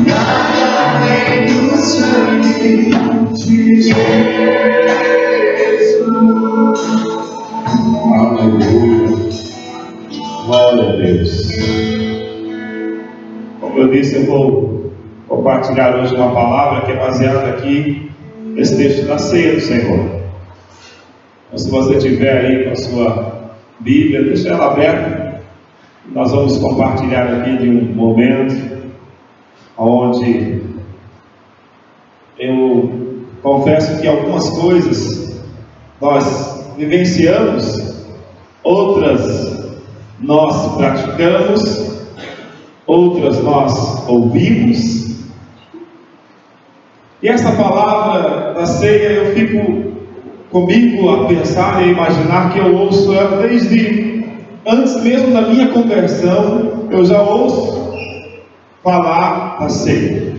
nada além do sangue de Jesus. Aleluia. Glória a Deus. Como eu disse, eu vou compartilhar hoje uma palavra que é baseada aqui nesse texto da ceia do Senhor. Então, se você tiver aí com a sua Bíblia, deixa ela aberta. Nós vamos compartilhar aqui de um momento onde eu confesso que algumas coisas nós vivenciamos, outras nós praticamos, outras nós ouvimos. E essa palavra da ceia eu fico comigo a pensar e a imaginar que eu ouço ela desde antes mesmo da minha conversão. Eu já ouço falar da ceia.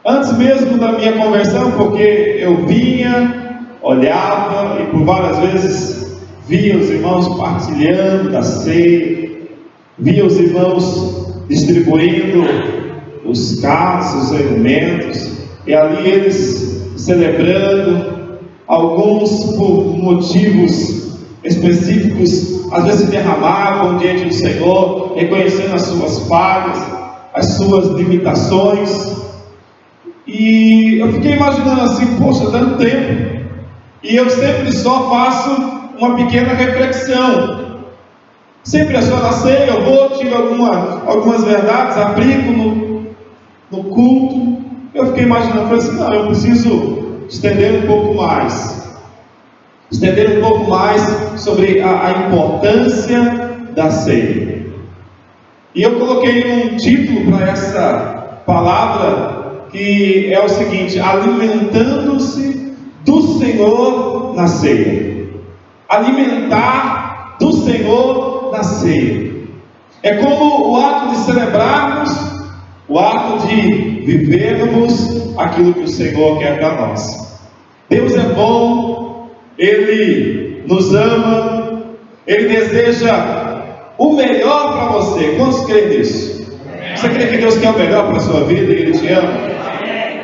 Antes mesmo da minha conversão, porque eu vinha, olhava e por várias vezes via os irmãos partilhando da ceia, via os irmãos distribuindo os cálices, os alimentos, e ali eles celebrando, alguns por motivos específicos, às vezes se derramavam diante do Senhor, reconhecendo as suas falhas, as suas limitações. E eu fiquei imaginando assim, poxa, dando tempo, e eu sempre só faço uma pequena reflexão. Sempre é só na ceia, eu vou, tiro algumas verdades, aplico no culto. Eu fiquei imaginando, falei assim, não, eu preciso estender um pouco mais sobre a importância da ceia. E eu coloquei um título para essa palavra, que é o seguinte: alimentando-se do Senhor na ceia. Alimentar do Senhor na ceia. É como o ato de celebrarmos, o ato de vivermos aquilo que o Senhor quer para nós. Deus é bom, Ele nos ama, Ele deseja o melhor para você. Quantos creem nisso? Você crê que Deus quer o melhor para a sua vida e Ele te ama?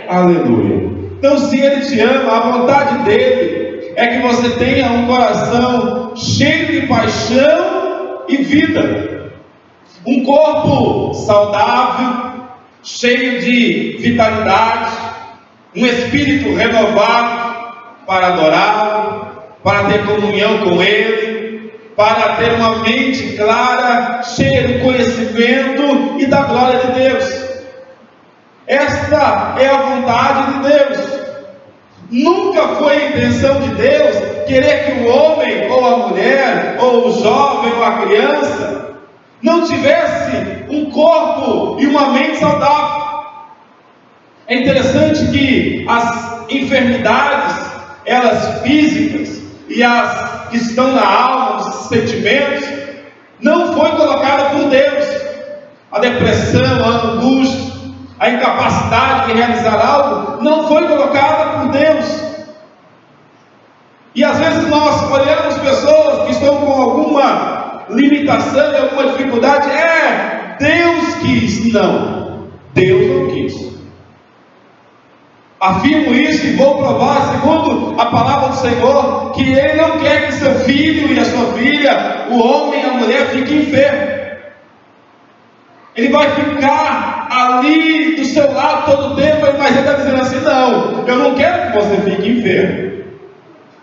Aleluia. Então, se Ele te ama, a vontade dEle é que você tenha um coração cheio de paixão e vida, um corpo saudável, cheio de vitalidade, um espírito renovado para adorá-lo, para ter comunhão com Ele, para ter uma mente clara, cheia do conhecimento e da glória de Deus. Esta é a vontade de Deus. Nunca foi a intenção de Deus querer que o homem, ou a mulher, ou o jovem, ou a criança não tivesse um corpo e uma mente saudável. É interessante que as enfermidades, elas físicas e as que estão na alma, os sentimentos, não foi colocada por Deus. A depressão, a angústia, a incapacidade de realizar algo não foi colocada por Deus. E às vezes nós olhamos pessoas que estão com alguma limitação e alguma dificuldade. Deus quis. Não, Deus não quis. Afirmo isso e vou provar, segundo a palavra do Senhor, que Ele não quer que seu filho e a sua filha, o homem e a mulher, fiquem enfermos. Ele vai ficar ali do seu lado todo o tempo, mas Ele está dizendo assim: não, eu não quero que você fique enfermo.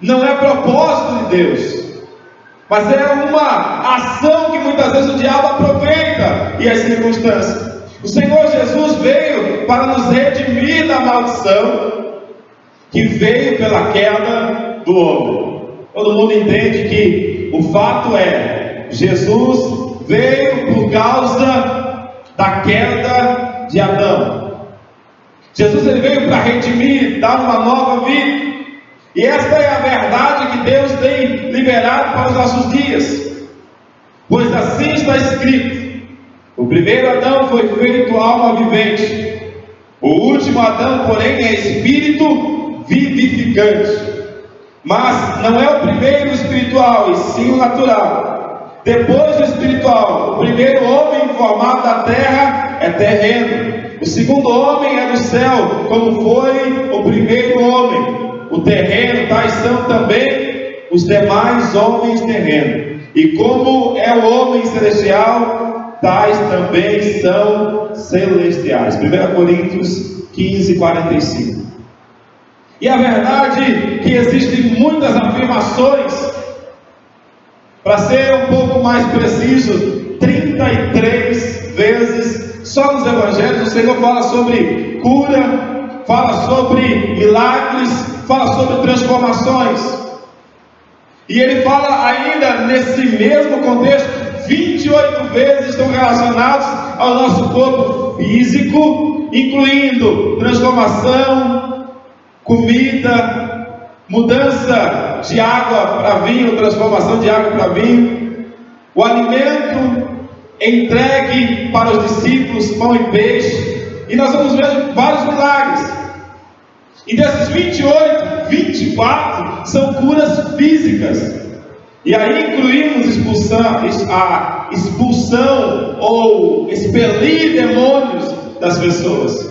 Não é propósito de Deus, mas é uma ação que muitas vezes o diabo aproveita e as circunstâncias. O Senhor Jesus veio para nos redimir da maldição que veio pela queda do homem. Todo mundo entende que o fato é, Jesus veio por causa da queda de Adão. Jesus ele veio para redimir, dar uma nova vida. E esta é a verdade que Deus tem liberado para os nossos dias. Pois assim está escrito: o primeiro Adão foi feito alma vivente, o último Adão, porém, é espírito vivificante. Mas não é o primeiro espiritual, e sim o natural. Depois do espiritual, o primeiro homem formado da terra é terreno. O segundo homem é do céu, como foi o primeiro homem. O terreno, tais são também os demais homens terrenos. E como é o homem celestial, tais também são celestiais. 1 Coríntios 15, 45. E a verdade é que existem muitas afirmações. Para ser um pouco mais preciso, 33 vezes, só nos evangelhos, o Senhor fala sobre cura, fala sobre milagres, fala sobre transformações. E ele fala ainda nesse mesmo contexto, 28 vezes estão relacionados ao nosso corpo físico, incluindo transformação, comida, mudança de água para vinho, transformação de água para vinho, o alimento entregue para os discípulos, pão e peixe, e nós vamos ver vários milagres. E desses 28, 24 são curas físicas. E aí incluímos a expulsão ou expelir demônios das pessoas,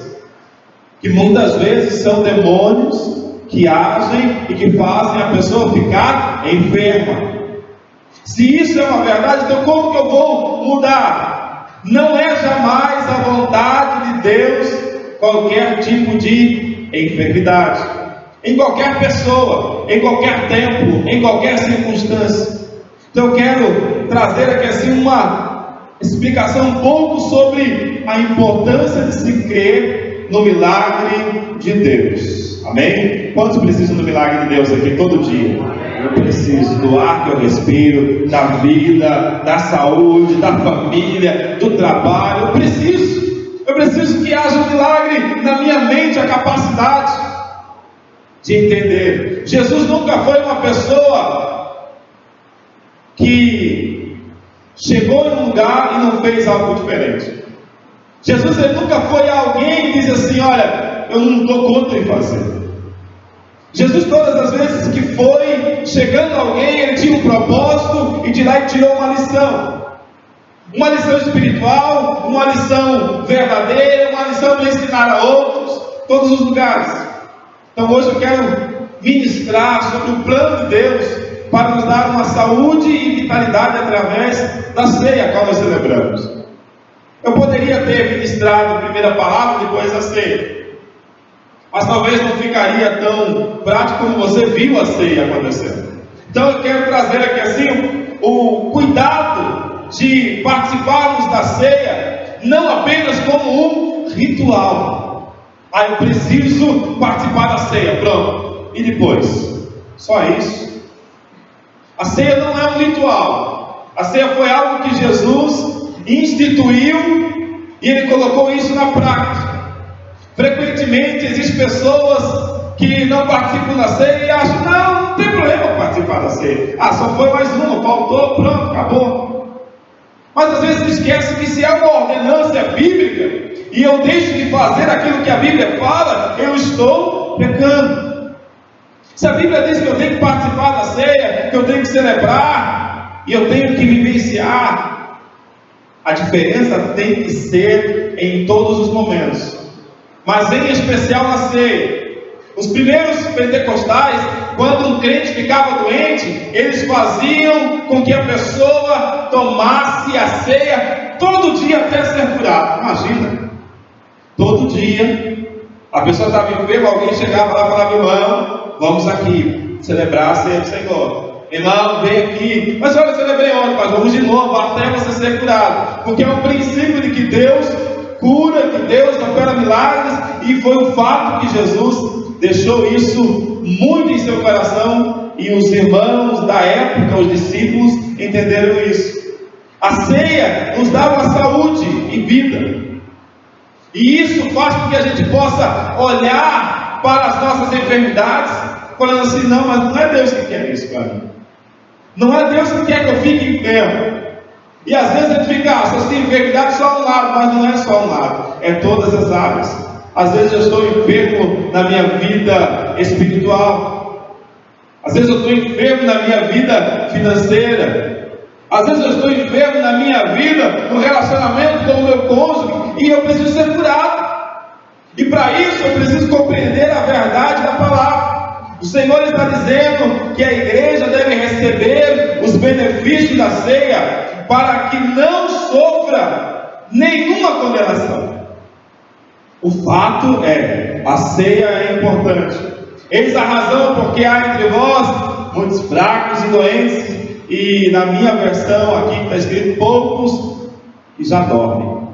que muitas vezes são demônios que agem e que fazem a pessoa ficar enferma. Se isso é uma verdade, então como que eu vou mudar? Não é jamais a vontade de Deus qualquer tipo de enfermidade, em qualquer pessoa, em qualquer tempo, em qualquer circunstância. Então eu quero trazer aqui assim uma explicação um pouco sobre a importância de se crer no milagre de Deus. Amém? Quantos precisam do milagre de Deus aqui todo dia? Eu preciso do ar que eu respiro, da vida, da saúde, da família, do trabalho. Eu preciso que haja um milagre na minha mente, a capacidade de entender. Jesus nunca foi uma pessoa que chegou em um lugar e não fez algo diferente. Jesus ele nunca foi alguém que diz assim: olha, eu não dou conta de fazer. Jesus, todas as vezes que foi chegando alguém, ele tinha um propósito e de lá ele tirou uma lição. Uma lição espiritual, uma lição verdadeira, uma lição de ensinar a outros, todos os lugares. Então hoje eu quero ministrar sobre o plano de Deus para nos dar uma saúde e vitalidade através da ceia a qual nós celebramos. Eu poderia ter ministrado a primeira palavra, depois a ceia, mas talvez não ficaria tão prático como você viu a ceia acontecendo. Então eu quero trazer aqui assim o cuidado de participarmos da ceia, não apenas como um ritual. Eu preciso participar da ceia, pronto. E depois? Só isso? A ceia não é um ritual. A ceia foi algo que Jesus instituiu e ele colocou isso na prática. Frequentemente existem pessoas que não participam da ceia e acham: não tem problema participar da ceia. Só foi mais uma, faltou, pronto, acabou. Mas às vezes esquece que se é uma ordenança bíblica e eu deixo de fazer aquilo que a Bíblia fala, eu estou pecando. Se a Bíblia diz que eu tenho que participar da ceia, que eu tenho que celebrar e eu tenho que vivenciar, a diferença tem que ser em todos os momentos, mas em especial na ceia. Os primeiros pentecostais, quando um crente ficava doente, eles faziam com que a pessoa tomasse a ceia todo dia até ser curado. Imagina, todo dia a pessoa estava enferma, alguém chegava lá e falava: irmão, vamos aqui celebrar a ceia do Senhor. Irmão, vem aqui. Mas olha, eu celebrei ontem, mas vamos de novo até você ser curado, porque é um princípio de que Deus cura, que Deus opera milagres, e foi um fato que Jesus deixou isso muito em seu coração, e os irmãos da época, os discípulos, entenderam isso. A ceia nos dá uma saúde e vida, e isso faz com que a gente possa olhar para as nossas enfermidades falando assim: não, mas não é Deus que quer isso para mim, não é Deus que quer que eu fique enfermo. E às vezes a gente fica: só tem enfermidade só um lado, mas não é só um lado, é todas as áreas. Às vezes eu estou enfermo na minha vida espiritual, às vezes eu estou enfermo na minha vida financeira, Às vezes eu estou enfermo na minha vida, no relacionamento com o meu cônjuge, e eu preciso ser curado. E para isso eu preciso compreender a verdade da palavra. O Senhor está dizendo que a igreja deve receber os benefícios da ceia para que não sofra nenhuma condenação. O fato é, a ceia é importante. Eis a razão porque há entre vós muitos fracos e doentes, e na minha versão aqui está escrito poucos que já dormem.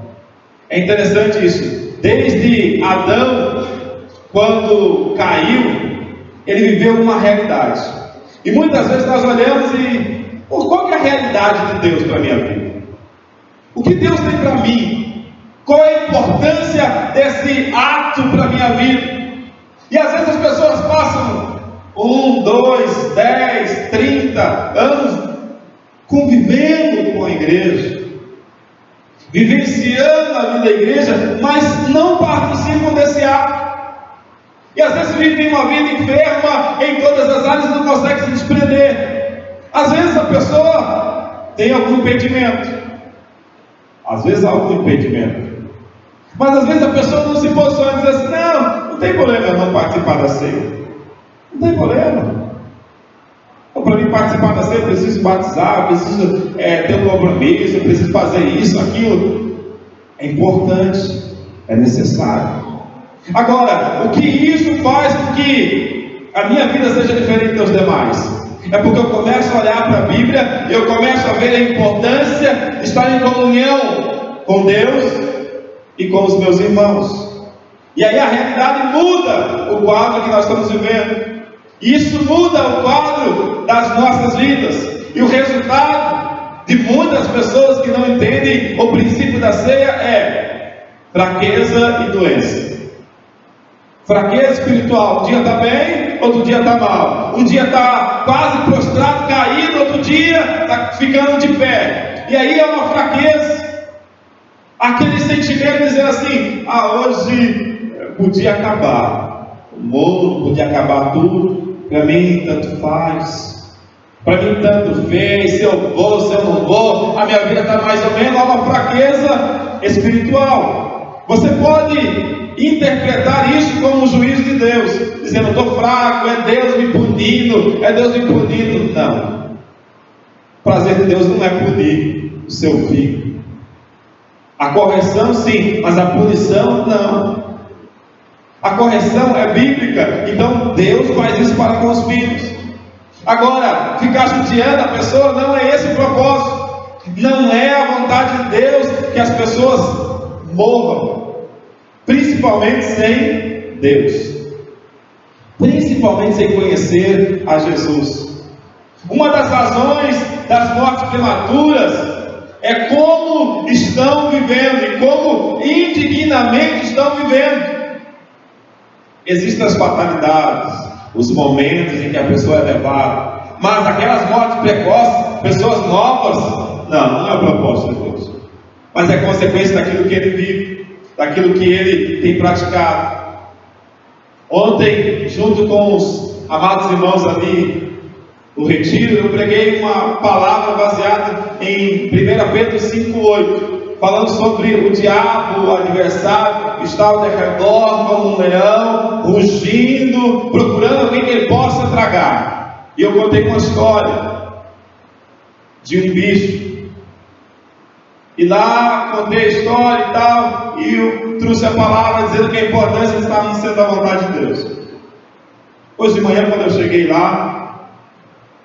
É interessante isso. Desde Adão, quando caiu, ele viveu uma realidade. E muitas vezes nós olhamos e, qual que é a realidade de Deus para a minha vida? O que Deus tem para mim? Qual é a importância desse ato para a minha vida? E às vezes as pessoas passam 1, 2, 10, 30 anos convivendo com a igreja, vivenciando a vida da igreja, mas não participam desse ato. E às vezes vivem uma vida enferma em todas as áreas e não conseguem se desprender. Às vezes a pessoa tem algum impedimento, às vezes há algum impedimento, mas às vezes a pessoa não se posiciona e diz assim: não tem problema eu não participar da ceia, não tem problema. Para mim participar da ceia eu preciso batizar, eu preciso ter um compromisso, eu preciso fazer isso, aquilo. É importante, é necessário. Agora, o que isso faz com que a minha vida seja diferente dos demais? É porque eu começo a olhar para a Bíblia e eu começo a ver a importância de estar em comunhão com Deus e com os meus irmãos. E aí a realidade muda o quadro que nós estamos vivendo. E isso muda o quadro das nossas vidas. E o resultado de muitas pessoas que não entendem o princípio da ceia é fraqueza e doença. Fraqueza espiritual. Um dia está bem, outro dia está mal. Um dia está quase prostrado, caído, outro dia está ficando de pé. E aí é uma fraqueza. Aquele sentimento de dizer assim: hoje podia acabar. O mundo podia acabar tudo. Para mim tanto faz. Para mim tanto fez. Se eu vou, se eu não vou. A minha vida está mais ou menos. Há uma fraqueza espiritual. Você pode interpretar isso como um juízo de Deus, dizendo: estou fraco, é Deus me punindo, é Deus me punindo. Não. O prazer de Deus não é punir o seu filho. A correção sim, mas a punição não. A correção é bíblica, então Deus faz isso para com os filhos. Agora, ficar judiando a pessoa, não é esse o propósito. Não é a vontade de Deus que as pessoas morram, principalmente sem Deus, principalmente sem conhecer a Jesus. Uma das razões das mortes prematuras é como estão vivendo e como indignamente estão vivendo. Existem as fatalidades, os momentos em que a pessoa é levada, mas aquelas mortes precoces, pessoas novas, não é o propósito de Deus, mas é consequência daquilo que ele vive, daquilo que ele tem praticado. Ontem, junto com os amados irmãos ali no retiro, eu preguei uma palavra baseada em 1 Pedro 5,8, falando sobre o diabo, o adversário, está ao derredor como um leão, rugindo, procurando alguém que ele possa tragar. E eu contei uma história de um bicho. E lá contei a história e tal, e eu trouxe a palavra dizendo que a importância de estarmos sendo a vontade de Deus. Hoje de manhã, quando eu cheguei lá,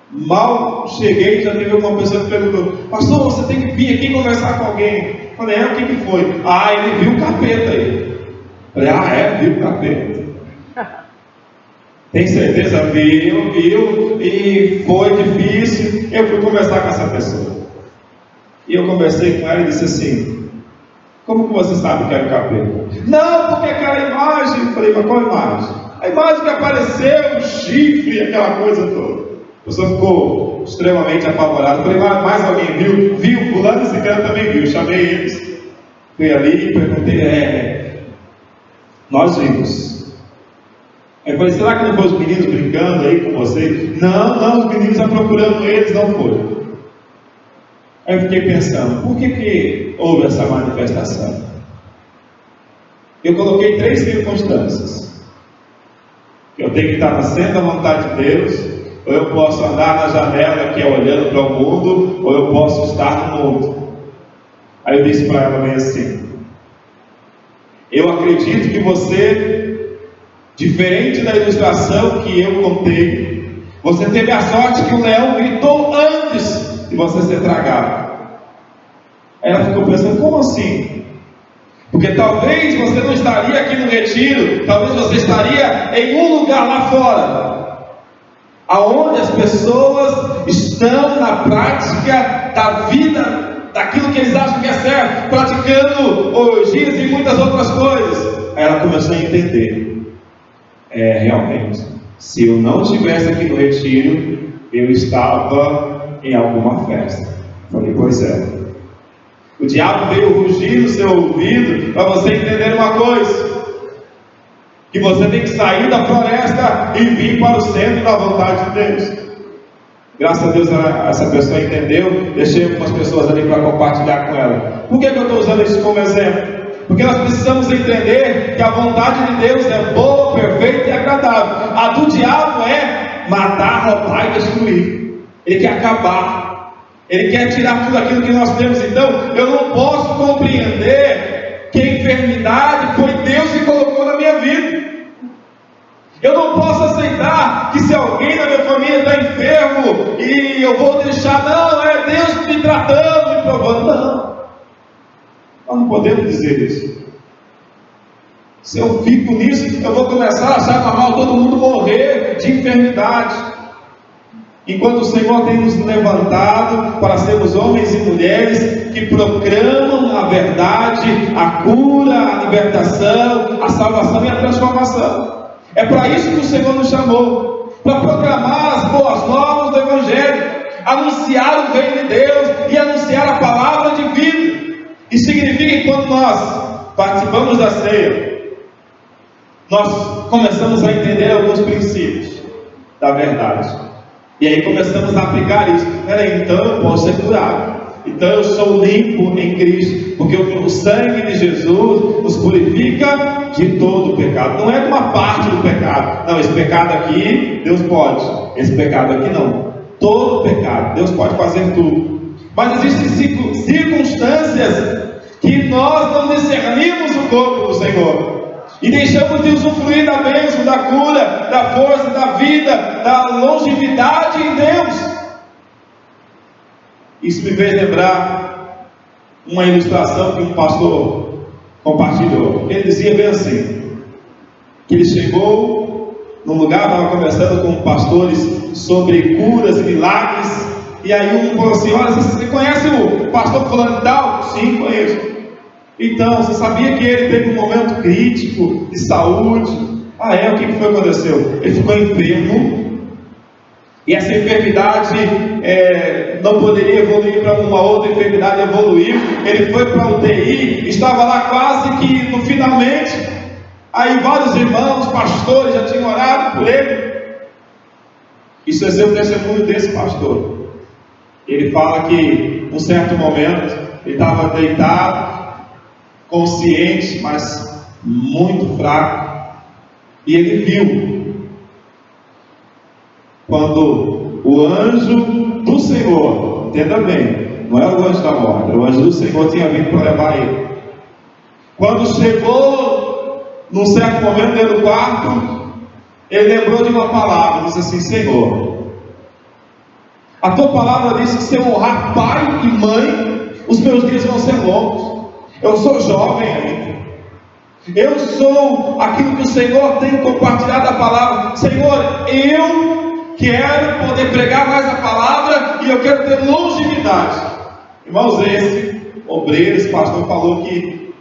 mal cheguei, já teve uma pessoa que perguntou: pastor, você tem que vir aqui conversar com alguém. Eu falei: o que foi? Ele viu o capeta aí. Eu falei: viu o capeta. Tem certeza? Viu, e foi difícil. Eu fui conversar com essa pessoa. E eu conversei com ela e disse assim: como que você sabe que era o capeta? Não, porque aquela imagem. Eu falei: mas qual imagem? A imagem que apareceu, o chifre, aquela coisa toda. A pessoa ficou extremamente apavorada. Eu falei: mas mais alguém viu? Viu, fulano e ciclano também viu. Eu chamei eles, fui ali e perguntei: nós vimos. Eu falei: será que não foram os meninos brincando aí com vocês? Não, os meninos estão procurando eles, não foram. Aí eu fiquei pensando, por que houve essa manifestação? Eu coloquei 3 circunstâncias. Eu tenho que estar no centro da vontade de Deus, ou eu posso andar na janela que é olhando para o mundo, ou eu posso estar no mundo. Aí eu disse para ela bem assim: eu acredito que você, diferente da ilustração que eu contei, você teve a sorte que o leão gritou antes de você ser tragado. Aí ela ficou pensando, como assim? Porque talvez você não estaria aqui no retiro, talvez você estaria em um lugar lá fora, aonde as pessoas estão na prática da vida, daquilo que eles acham que é certo, praticando orgias e muitas outras coisas. Aí ela começou a entender, realmente, se eu não estivesse aqui no retiro, eu estava em alguma festa. Falei, pois é. O diabo veio rugir no seu ouvido para você entender uma coisa: que você tem que sair da floresta e vir para o centro da vontade de Deus. Graças a Deus essa pessoa entendeu. Deixei algumas pessoas ali para compartilhar com ela. Por que eu estou usando isso como exemplo? Porque nós precisamos entender que a vontade de Deus é boa, perfeita e agradável. A do diabo é matar, roubar e destruir. Ele quer acabar. Ele quer tirar tudo aquilo que nós temos. Então, eu não posso compreender que a enfermidade foi Deus que colocou na minha vida. Eu não posso aceitar que se alguém na minha família está enfermo e eu vou deixar, não, é Deus me tratando, me provando. Não, nós não podemos dizer isso. Se eu fico nisso, eu vou começar a achar normal todo mundo morrer de enfermidade. Enquanto o Senhor tem nos levantado para sermos homens e mulheres que proclamam a verdade, a cura, a libertação, a salvação e a transformação. É para isso que o Senhor nos chamou, para proclamar as boas novas do Evangelho, anunciar o reino de Deus e anunciar a palavra de vida. Isso significa que quando nós participamos da ceia, nós começamos a entender alguns princípios da verdade. E aí começamos a aplicar isso. Peraí, então eu posso ser curado. Então eu sou limpo em Cristo, porque o sangue de Jesus nos purifica de todo o pecado. Não é de uma parte do pecado. Não, esse pecado aqui, Deus pode. Esse pecado aqui não. Todo pecado, Deus pode fazer tudo. Mas existem circunstâncias que nós não discernimos o corpo do Senhor. E deixamos de usufruir da bênção, da cura, da força, da vida, da longevidade em Deus. Isso me fez lembrar uma ilustração que um pastor compartilhou. Ele dizia bem assim, que ele chegou num lugar, estava conversando com pastores sobre curas e milagres, e aí um falou assim, olha, você conhece o pastor fulano e tal? Sim, conheço. Então, você sabia que ele teve um momento crítico de saúde? O que foi que aconteceu? Ele ficou enfermo, e essa enfermidade não poderia evoluir para uma outra enfermidade, evoluiu. Ele foi para a UTI, estava lá quase que no finalmente. Aí vários irmãos, pastores já tinham orado por ele. Isso é o testemunho desse pastor. Ele fala que, num certo momento, ele estava deitado, consciente, mas muito fraco, e ele viu quando o anjo do Senhor, entenda bem, não é o anjo da morte, o anjo do Senhor tinha vindo para levar ele. Quando chegou num certo momento dentro do quarto, ele lembrou de uma palavra, disse assim: Senhor, a tua palavra diz que se eu honrar pai e mãe, os meus dias vão ser longos. Eu sou jovem ainda. Eu sou aquilo que o Senhor tem compartilhado a palavra. Senhor, eu quero poder pregar mais a palavra e eu quero ter longevidade. Irmãos, esse obreiro, esse pastor falou que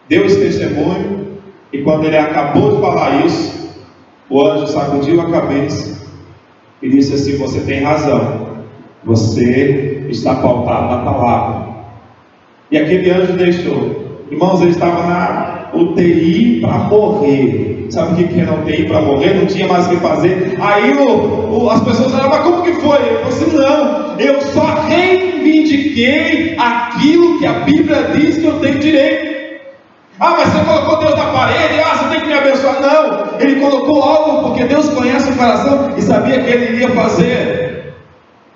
deu esse testemunho, e quando ele acabou de falar isso, o anjo sacudiu a cabeça e disse assim: você tem razão, você está pautado na palavra. E aquele anjo deixou. Irmãos, ele estava UTI para morrer. Sabe o que era UTI para morrer? Não tinha mais o que fazer. Aí as pessoas falaram, mas como que foi? Ele falou assim, não, eu só reivindiquei aquilo que a Bíblia diz que eu tenho direito. Ah, mas você colocou Deus na parede, você tem que me abençoar. Não, ele colocou algo porque Deus conhece o coração e sabia que ele iria fazer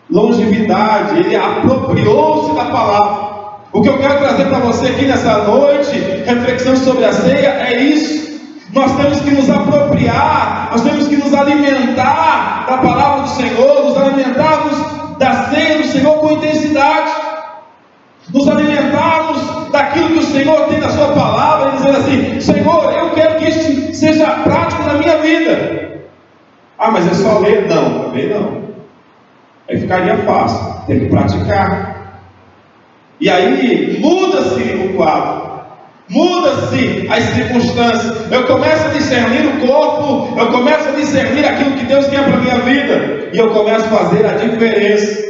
longevidade, ele apropriou-se da palavra. O que eu quero trazer para você aqui nessa noite, reflexão sobre a ceia, é isso. Nós temos que nos apropriar, nós temos que nos alimentar da palavra do Senhor, nos alimentarmos da ceia do Senhor com intensidade, nos alimentarmos daquilo que o Senhor tem na sua palavra, e dizer assim, Senhor, eu quero que isso seja prático na minha vida. Ah, mas é só ler? Não, ler não. Aí ficaria fácil, tem que praticar. E aí muda-se o quadro, muda-se as circunstâncias. Eu começo a discernir o corpo, eu começo a discernir aquilo que Deus quer para a minha vida, e eu começo a fazer a diferença.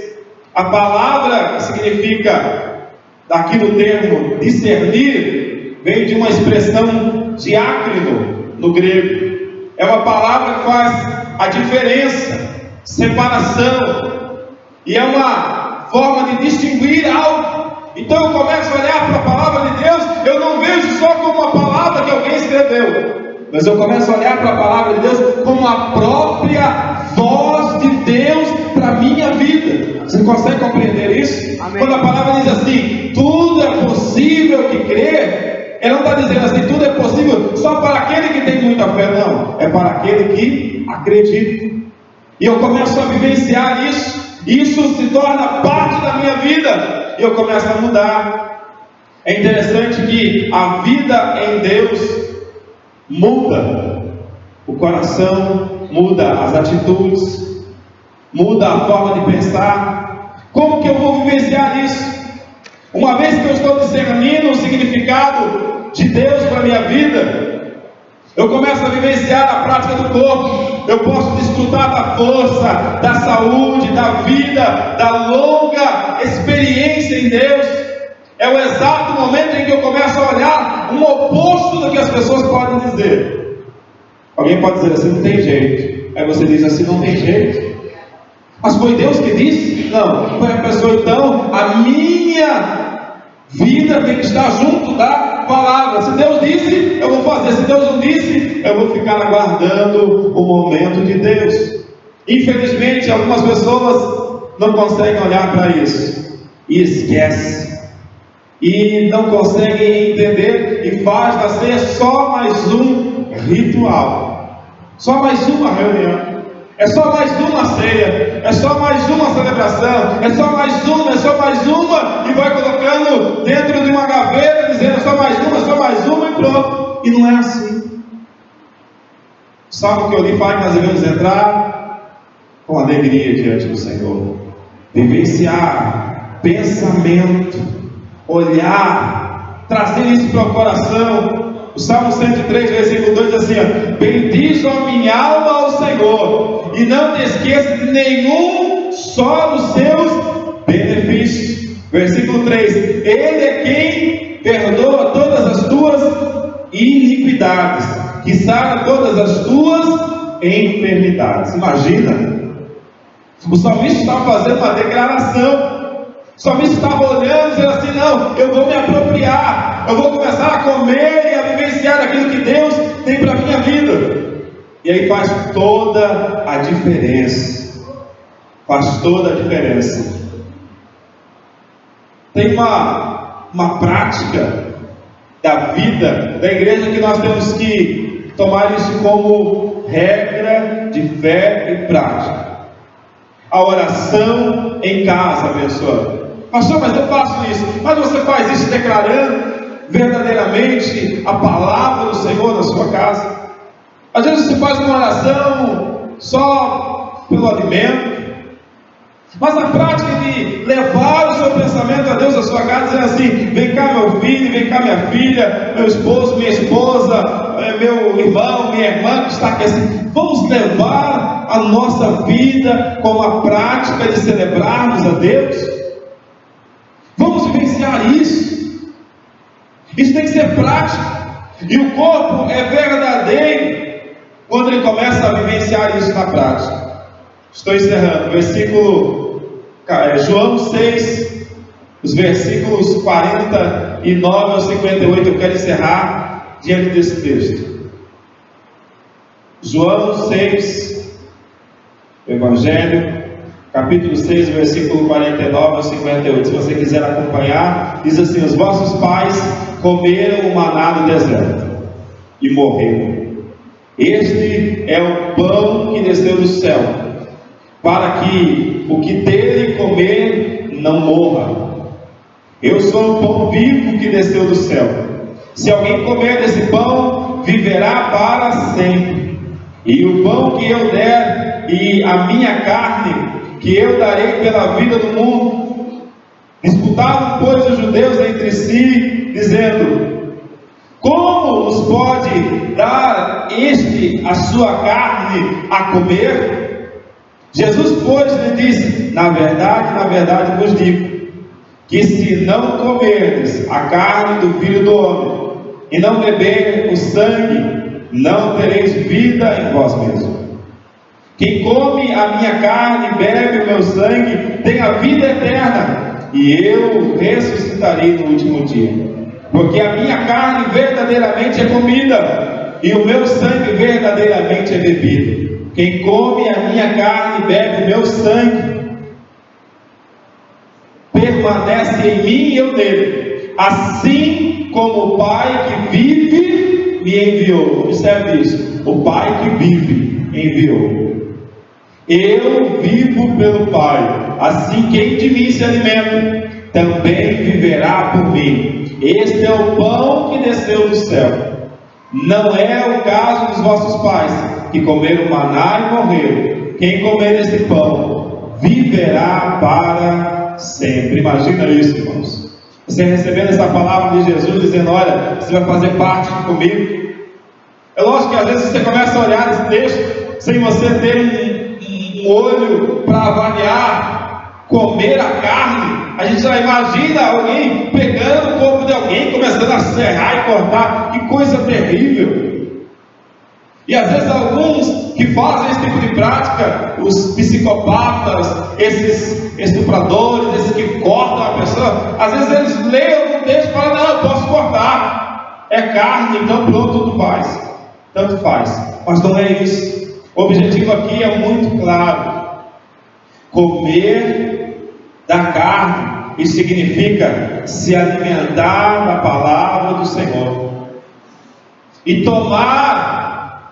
A palavra que significa, daqui no termo discernir, vem de uma expressão diácrino no grego. É uma palavra que faz a diferença, separação, e é uma forma de distinguir algo. Então eu começo a olhar para a palavra de Deus, eu não vejo só como uma palavra que alguém escreveu, mas eu começo a olhar para a palavra de Deus como a própria voz de Deus para a minha vida. Você consegue compreender isso? Amém. Quando a palavra diz assim, tudo é possível que crê, ela não está dizendo assim, tudo é possível só para aquele que tem muita fé, não, é para aquele que acredita. E eu começo a vivenciar isso se torna parte da minha vida, e eu começo a mudar. É interessante que a vida em Deus muda o coração, muda as atitudes, muda a forma de pensar. Como que eu vou vivenciar isso? Uma vez que eu estou discernindo o significado de Deus para a minha vida, eu começo a vivenciar a prática do corpo. Eu posso desfrutar da força, da saúde, da vida, da longa experiência em Deus. É o exato momento em que eu começo a olhar um oposto do que as pessoas podem dizer. Alguém pode dizer assim, não tem jeito. Aí você diz assim, não tem jeito. Mas foi Deus que disse? Não, foi a pessoa. Então, a minha vida tem que estar junto da palavra. Se Deus disse, eu vou fazer. Se Deus não disse, eu vou ficar aguardando o momento de Deus. Infelizmente, algumas pessoas não conseguem olhar para isso e esquecem, e não conseguem entender, e faz da ceia só mais um ritual, só mais uma reunião. É só mais uma ceia, é só mais uma celebração, é só mais uma, e vai colocando dentro de uma gaveta, dizendo só mais uma e pronto. E não é assim. O salmo que eu li fala que nós devemos entrar com alegria diante do Senhor, vivenciar pensamento, olhar, trazer isso para o coração. O Salmo 103, versículo 2 diz assim, bendiz a minha alma ao Senhor, e não te esqueça de nenhum só dos seus benefícios. Versículo 3, ele é quem perdoa todas as tuas iniquidades, que sara todas as tuas enfermidades. Imagina, o salmista estava fazendo uma declaração. O salmista estava olhando e dizendo assim, não, eu vou me apropriar, eu vou começar a comer e a vivenciar aquilo que Deus tem para a minha vida. E aí faz toda a diferença. Faz toda a diferença. Tem uma prática da vida da igreja que nós temos que tomar isso como regra de fé e prática. A oração em casa, abençoa. Pastor, mas eu faço isso. Mas você faz isso declarando verdadeiramente a palavra do Senhor na sua casa? Às vezes você faz uma oração só pelo alimento, mas a prática de levar o seu pensamento a Deus na sua casa, dizendo assim, vem cá meu filho, vem cá minha filha, meu esposo, minha esposa, meu irmão, minha irmã que está aqui assim, vamos levar a nossa vida como a prática de celebrarmos a Deus. Vamos vivenciar isso. Isso tem que ser prático. E o corpo é verdadeiro quando ele começa a vivenciar isso na prática. Estou encerrando. João 6, os versículos 49 ao 58. Eu quero encerrar diante desse texto. João 6, o Evangelho, capítulo 6, versículo 49 ao 58. Se você quiser acompanhar, diz assim: os vossos pais comeram o maná no deserto e morreram. Este é o pão que desceu do céu, para que o que dele comer não morra. Eu sou o pão vivo que desceu do céu. Se alguém comer desse pão, viverá para sempre. E o pão que eu der, e a minha carne, que eu darei pela vida do mundo. Disputavam, pois, os judeus entre si, dizendo: como nos pode dar este a sua carne a comer? Jesus, pois, lhe disse: na verdade vos digo, que se não comerdes a carne do Filho do Homem, e não beber o sangue, não tereis vida em vós mesmos. Quem come a minha carne e bebe o meu sangue, tem a vida eterna, e eu ressuscitarei no último dia. Porque a minha carne verdadeiramente é comida, e o meu sangue verdadeiramente é bebido. Quem come a minha carne e bebe o meu sangue, permanece em mim e eu nele, assim como o Pai que vive me enviou. Observe isso: o Pai que vive enviou. Eu vivo pelo Pai, assim quem de mim se alimenta, também viverá por mim. Este é o pão que desceu do céu. Não é o caso dos vossos pais, que comeram maná e morreram. Quem comer esse pão, viverá para sempre. Imagina isso, irmãos. Você recebendo essa palavra de Jesus, dizendo: olha, você vai fazer parte comigo. É lógico que às vezes você começa a olhar esse texto, sem você ter um olho para avaliar, comer a carne. A gente já imagina alguém pegando o corpo de alguém, começando a serrar e cortar. Que coisa terrível! E às vezes alguns que fazem esse tipo de prática, os psicopatas, esses estupradores, esses que cortam a pessoa, às vezes eles leem o texto e falam: não, eu posso cortar, é carne, então pronto, tanto faz. Mas não é isso. O objetivo aqui é muito claro: comer da carne, isso significa se alimentar da palavra do Senhor. E tomar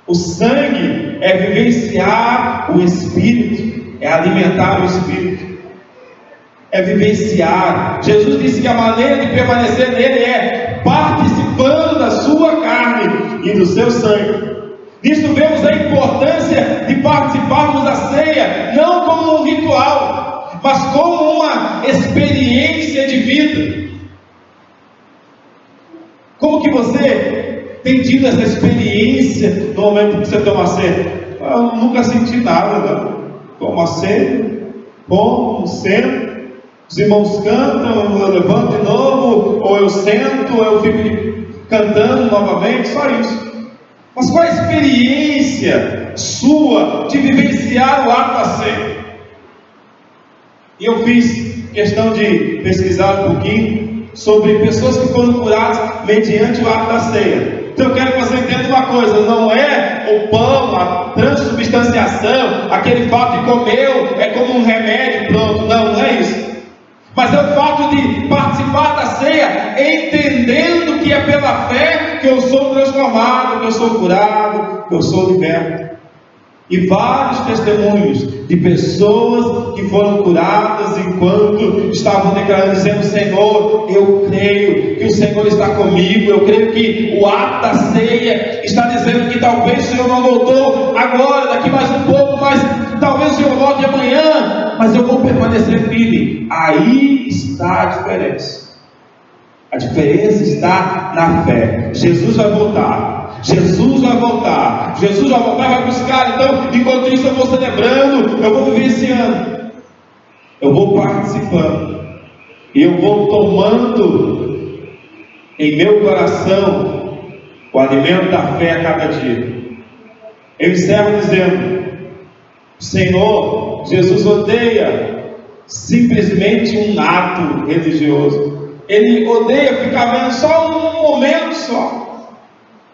o sangue é vivenciar o Espírito, é alimentar o Espírito, é vivenciar. Jesus disse que a maneira de permanecer nele é participando da sua carne e do seu sangue. Nisso vemos a importância de participarmos da ceia, não como um ritual, mas como uma experiência de vida. Como que você tem tido essa experiência no momento que você toma a ceia? Eu nunca senti nada, não. Tomo a ceia, como, sento, os irmãos cantam, eu levanto de novo, ou eu sento, ou eu fico cantando novamente, só isso. Mas qual a experiência sua de vivenciar o ato da ceia? E eu fiz questão de pesquisar um pouquinho sobre pessoas que foram curadas mediante o ato da ceia. Então eu quero que você entenda uma coisa: não é o pão, a transubstanciação, aquele fato de comer é como um remédio, pronto. Não é isso. Mas é o fato de participar da ceia, entendendo que é pela fé que eu sou transformado, que eu sou curado, que eu sou liberto. E vários testemunhos de pessoas que foram curadas enquanto estavam declarando, dizendo: Senhor, eu creio que o Senhor está comigo, eu creio que o ato da ceia está dizendo que talvez o Senhor não voltou agora, daqui mais um pouco, mas talvez o Senhor volte amanhã, mas eu vou permanecer firme. Aí está a diferença. A diferença está na fé. Jesus vai voltar. Jesus vai voltar, vai buscar. Então, enquanto isso eu vou celebrando, eu vou vivenciando, eu vou participando, e eu vou tomando em meu coração o alimento da fé a cada dia. Eu encerro dizendo: o Senhor Jesus odeia simplesmente um ato religioso. Ele odeia ficar vendo só um momento só.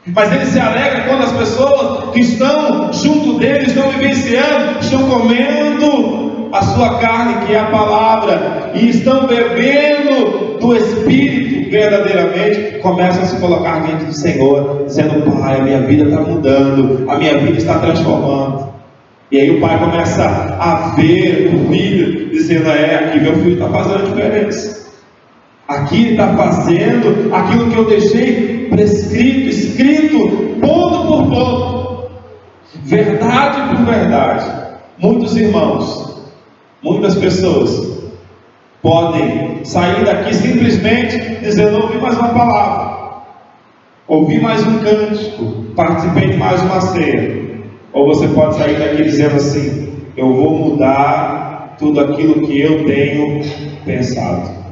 Mas Ele se alegra quando as pessoas que estão junto dele, estão vivenciando, estão comendo a sua carne, que é a palavra, e estão bebendo do Espírito verdadeiramente, começam a se colocar diante do Senhor, dizendo: Pai, a minha vida está mudando, a minha vida está transformando. E aí o pai começa a ver o filho, dizendo: aqui meu filho está fazendo a diferença. Aqui ele está fazendo aquilo que eu deixei prescrito, escrito, ponto por ponto, verdade por verdade. Muitos irmãos, muitas pessoas podem sair daqui simplesmente dizendo: ouvi mais uma palavra, ouvi mais um cântico, participei de mais uma ceia. Ou você pode sair daqui dizendo assim: eu vou mudar tudo aquilo que eu tenho pensado.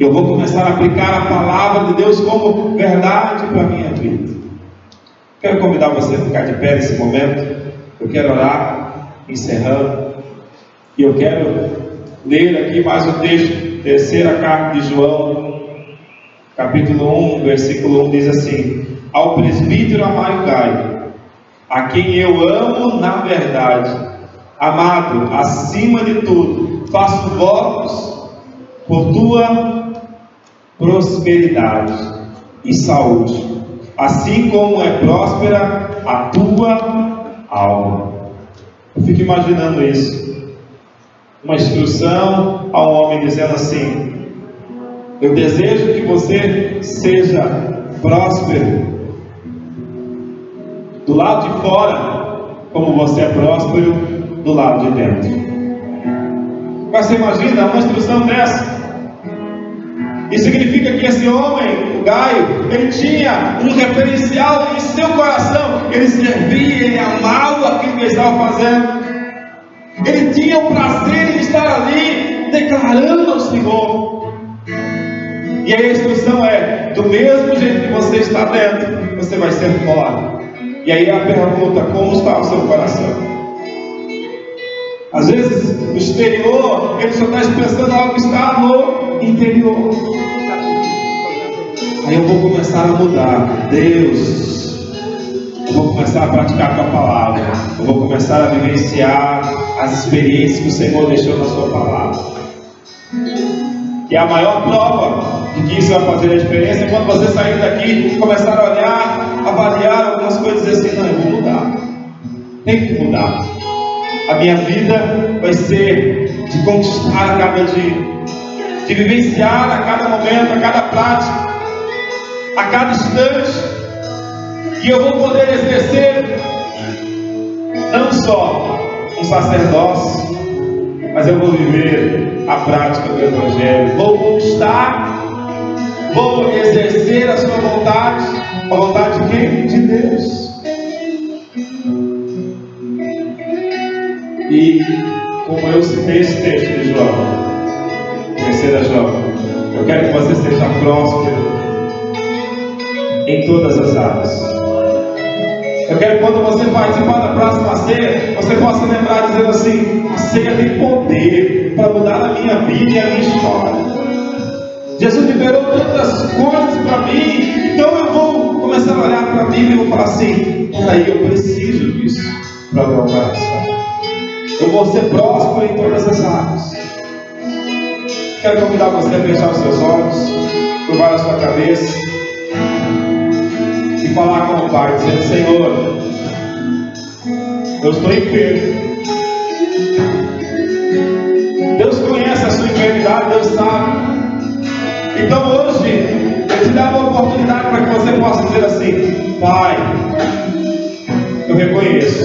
Eu vou começar a aplicar a palavra de Deus como verdade para a minha vida. Quero convidar você a ficar de pé nesse momento. Eu quero orar, encerrando. E eu quero ler aqui mais um texto, terceira carta de João, capítulo 1, versículo 1, diz assim: ao presbítero Amário Gaio, a quem eu amo na verdade, amado, acima de tudo, faço votos por tua prosperidade e saúde, assim como é próspera a tua alma. Eu fico imaginando isso, uma instrução a um homem dizendo assim: eu desejo que você seja próspero do lado de fora, como você é próspero do lado de dentro. Mas você imagina uma instrução dessa? Isso significa que esse homem, o Gaio, ele tinha um referencial em seu coração. Ele servia, ele amava aquilo que ele estava fazendo. Ele tinha o prazer em estar ali declarando ao Senhor. E aí a instrução é: do mesmo jeito que você está dentro, você vai ser fora. E aí a pergunta: como está o seu coração? Às vezes o exterior, ele só está expressando algo que está no interior. Aí eu vou começar a mudar. Deus, eu vou começar a praticar a tua palavra. Eu vou começar a vivenciar as experiências que o Senhor deixou na sua palavra. E a maior prova de que isso vai fazer a diferença é quando você sair daqui e começar a olhar, avaliar algumas coisas e dizer assim: não, eu vou mudar. Tem que mudar. A minha vida vai ser de conquistar a cada dia, de vivenciar a cada momento, a cada prática, a cada instante. E eu vou poder exercer não só um sacerdócio, mas eu vou viver a prática do Evangelho. Vou conquistar, vou exercer a sua vontade. A vontade de quem? De Deus. E como eu citei esse texto de João, 3 João, eu quero que você seja próspero em todas as áreas. Eu quero que quando você participar da próxima ceia, você possa lembrar dizendo assim: a ceia tem poder para mudar a minha vida e a minha história. Jesus liberou tantas coisas para mim, então eu vou começar a olhar para a Bíblia e vou falar assim: peraí, eu preciso disso para o meu coração. Eu vou ser próspero em todas as áreas. Quero convidar você a fechar os seus olhos, curvar a sua cabeça e falar com o Pai, dizendo: Senhor, eu estou enfermo. Deus conhece a sua enfermidade, Deus sabe. Então hoje Ele te dá uma oportunidade para que você possa dizer assim: Pai, eu reconheço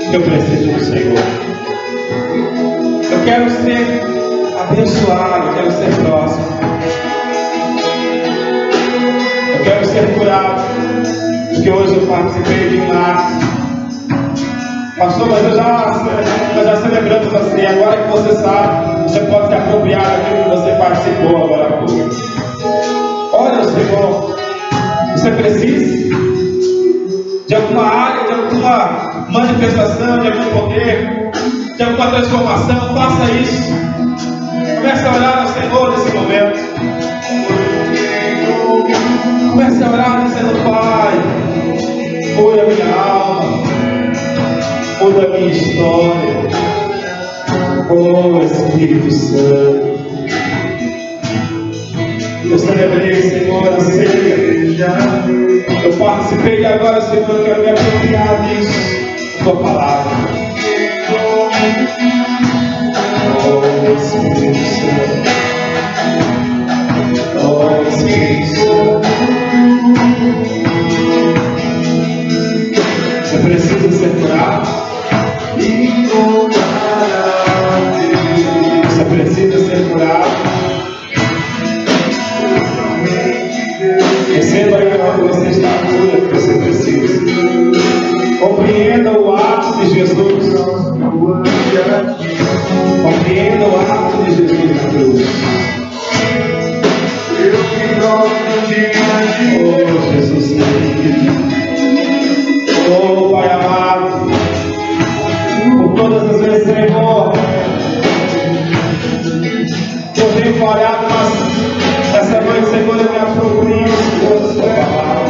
que eu preciso do Senhor. Eu quero ser abençoado, eu quero ser próximo, eu quero ser curado, porque hoje eu participei de um ato. Pastor, mas nós já celebramos assim. Agora que você sabe, você pode se apropriar daquilo que você participou agora há pouco. Olha, Senhor, você precisa. de alguma área, de alguma manifestação, de algum poder, de alguma transformação, faça isso. Comece a orar ao Senhor nesse momento. Comece a orar dizendo: Pai, muda minha alma, muda minha história. Oh Espírito Santo, eu celebrei, Senhor, a ceia. Eu participei e agora, Senhor, eu quero me apropriar disso, tua palavra. Oh Espírito Santo, oh Espírito Santo, você precisa ser curado. Você precisa ser curado. Receba aí onde você está a cura que você precisa. Compreenda o ato de Jesus. Compreenda o ato de Jesus na cruz. Oh Jesus querido. Oh Pai amado, por todas as vezes, Senhor, eu tenho falhado, mas essa noite, Senhor, eu me aproprio, Senhor, da sua palavra.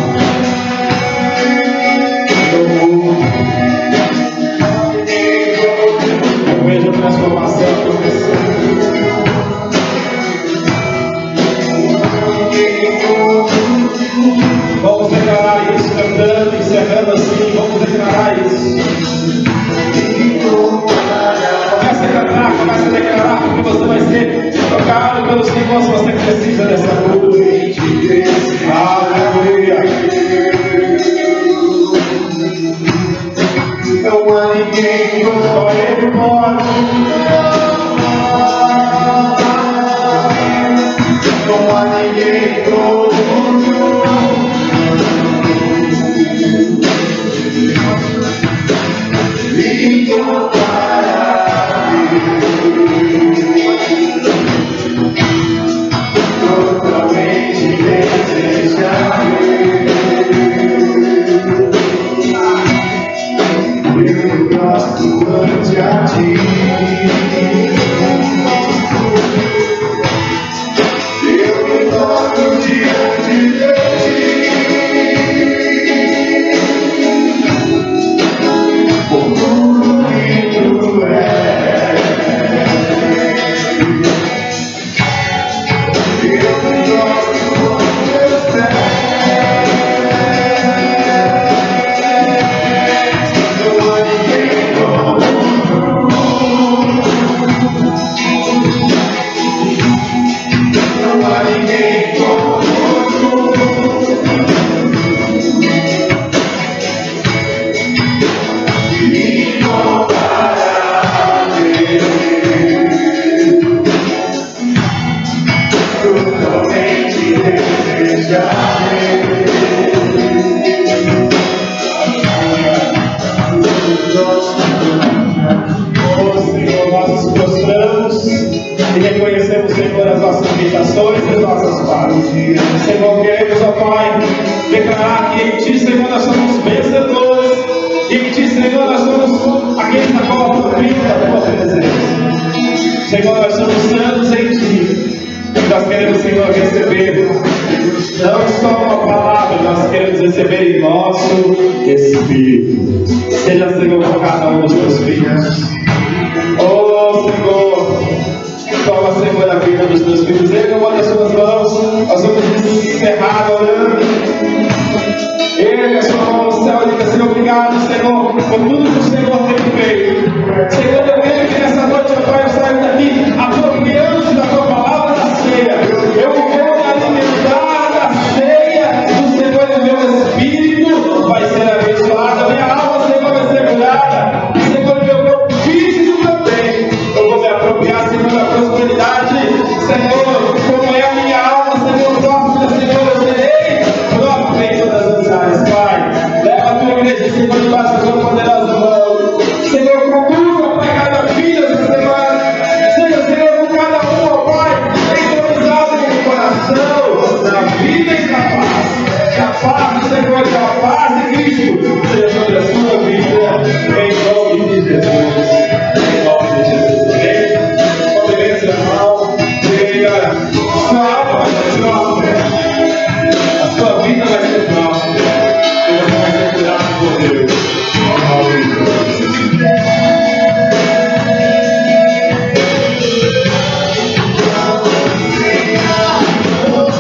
Eu vejo a transformação acontecendo. Vamos declarar isso cantando, encerrando assim, vamos declarar isso. Comece a cantar, comece a declarar, porque você vai ser tocado pelo Senhor se você precisa dessa cura. Aleluia. Não há ninguém, só Ele pode. Não há ninguém, Senhor, queremos, ó Pai, declarar que em Ti, Senhor, nós somos vencedores, e em Ti, Senhor, nós somos aqueles na qual cumprimos a Tua presença. Senhor, nós somos santos em Ti, e nós queremos, Senhor, receber não só uma palavra, nós queremos receber em nosso Espírito. Seja, Senhor, com cada um dos Teus filhos. Oh, Senhor, toma, Senhor, a vida dos Teus filhos. Erga uma das Suas mãos. Nós vamos encerrar orando.